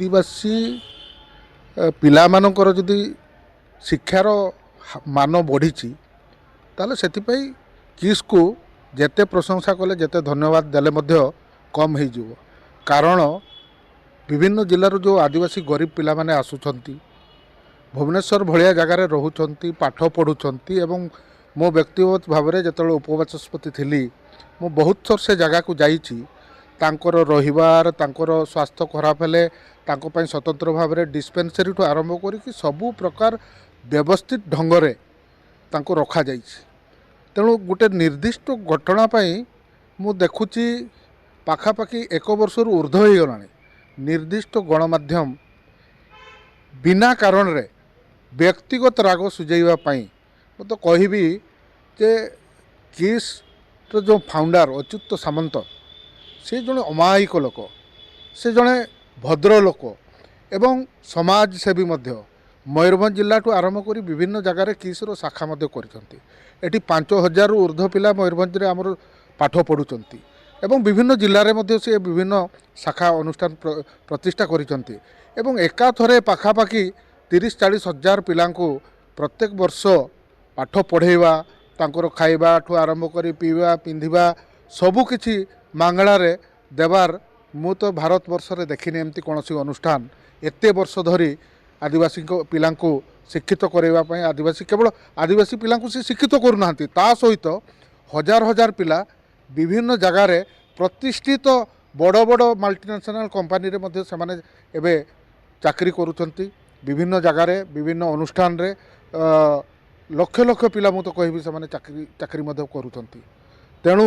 आदिवासी पिलामानଙ୍କର ଯଦି ଶିକ୍ଷାର ମାନ ବଢ଼ିଛି ତାହେଲେ ସେଥିପାଇଁ କିସ୍କୁ ଯେତେ ପ୍ରଶଂସା କଲେ ଯେତେ ଧନ୍ୟବାଦ ଦେଲେ ମଧ୍ୟ କମ୍ ହେଇଯିବ। କାରଣ ବିଭିନ୍ନ ଜିଲ୍ଲାରୁ ଯେଉଁ ଆଦିବାସୀ ଗରିବ ପିଲାମାନେ ଆସୁଛନ୍ତି, ଭୁବନେଶ୍ୱର ଭଳିଆ ଜାଗାରେ ରହୁଛନ୍ତି, ପାଠ ପଢ଼ୁଛନ୍ତି ଏବଂ ମୋ ବ୍ୟକ୍ତିଗତ ଭାବରେ ଯେତେବେଳେ ଉପବାଚସ୍ପତି ଥିଲି ମୁଁ ବହୁତ ଥର ସେ ଜାଗାକୁ ଯାଇଛି। ତାଙ୍କର ରହିବାର, ତାଙ୍କର ସ୍ୱାସ୍ଥ୍ୟ ଖରାପ ହେଲେ ତାଙ୍କ ପାଇଁ ସ୍ୱତନ୍ତ୍ର ଭାବରେ ଡିସ୍ପେନ୍ସରୀଠୁ ଆରମ୍ଭ କରିକି ସବୁ ପ୍ରକାର ବ୍ୟବସ୍ଥିତ ଢଙ୍ଗରେ ତାଙ୍କୁ ରଖାଯାଇଛି। ତେଣୁ ଗୋଟେ ନିର୍ଦ୍ଦିଷ୍ଟ ଘଟଣା ପାଇଁ ମୁଁ ଦେଖୁଛି ପାଖାପାଖି 1 ବର୍ଷରୁ ଉର୍ଦ୍ଧ୍ୱ ହୋଇଗଲାଣି ନିର୍ଦ୍ଦିଷ୍ଟ ଗଣମାଧ୍ୟମ ବିନା କାରଣରେ ବ୍ୟକ୍ତିଗତ ରାଗ ସୁଝାଇବା ପାଇଁ। ମୁଁ ତ କହିବି ଯେ କିସ୍ର ଯେଉଁ ଫାଉଣ୍ଡର ଅଚ୍ୟୁତ ସାମନ୍ତ ସେ ଜଣେ ଅମାୟିକ ଲୋକ, ସେ ଜଣେ ଭଦ୍ର ଲୋକ ଏବଂ ସମାଜସେବୀ ମଧ୍ୟ। ମୟୂରଭଞ୍ଜ ଜିଲ୍ଲାଠୁ ଆରମ୍ଭ କରି ବିଭିନ୍ନ ଜାଗାରେ କିସ୍ର ଶାଖା ମଧ୍ୟ କରିଛନ୍ତି। ଏଠି 5000ରୁ ଉର୍ଦ୍ଧ୍ୱ ପିଲା ମୟୂରଭଞ୍ଜରେ ଆମର ପାଠ ପଢ଼ୁଛନ୍ତି ଏବଂ ବିଭିନ୍ନ ଜିଲ୍ଲାରେ ମଧ୍ୟ ସେ ବିଭିନ୍ନ ଶାଖା ଅନୁଷ୍ଠାନ ପ୍ରତିଷ୍ଠା କରିଛନ୍ତି ଏବଂ ଏକାଥରେ ପାଖାପାଖି 30-40 ହଜାର ପିଲାଙ୍କୁ ପ୍ରତ୍ୟେକ ବର୍ଷ ପାଠ ପଢ଼େଇବା, ତାଙ୍କର ଖାଇବାଠୁ ଆରମ୍ଭ କରି ପିଇବା ପିନ୍ଧିବା ସବୁକିଛି ମାଗଣାରେ ଦେବାର ମୁଁ ତ ଭାରତବର୍ଷରେ ଦେଖିନି ଏମିତି କୌଣସି ଅନୁଷ୍ଠାନ ଏତେ ବର୍ଷ ଧରି ଆଦିବାସୀଙ୍କ ପିଲାଙ୍କୁ ଶିକ୍ଷିତ କରାଇବା ପାଇଁ। କେବଳ ଆଦିବାସୀ ପିଲାଙ୍କୁ ସେ ଶିକ୍ଷିତ କରୁନାହାନ୍ତି, ତା ସହିତ ହଜାର ହଜାର ପିଲା ବିଭିନ୍ନ ଜାଗାରେ ପ୍ରତିଷ୍ଠିତ ବଡ଼ ବଡ଼ ମଲ୍ଟିନ୍ୟାସନାଲ କମ୍ପାନୀରେ ମଧ୍ୟ ସେମାନେ ଏବେ ଚାକିରି କରୁଛନ୍ତି। ବିଭିନ୍ନ ଜାଗାରେ ବିଭିନ୍ନ ଅନୁଷ୍ଠାନରେ ଲକ୍ଷ ଲକ୍ଷ ପିଲା ମୁଁ ତ କହିବି ସେମାନେ ଚାକିରି ମଧ୍ୟ କରୁଛନ୍ତି। ତେଣୁ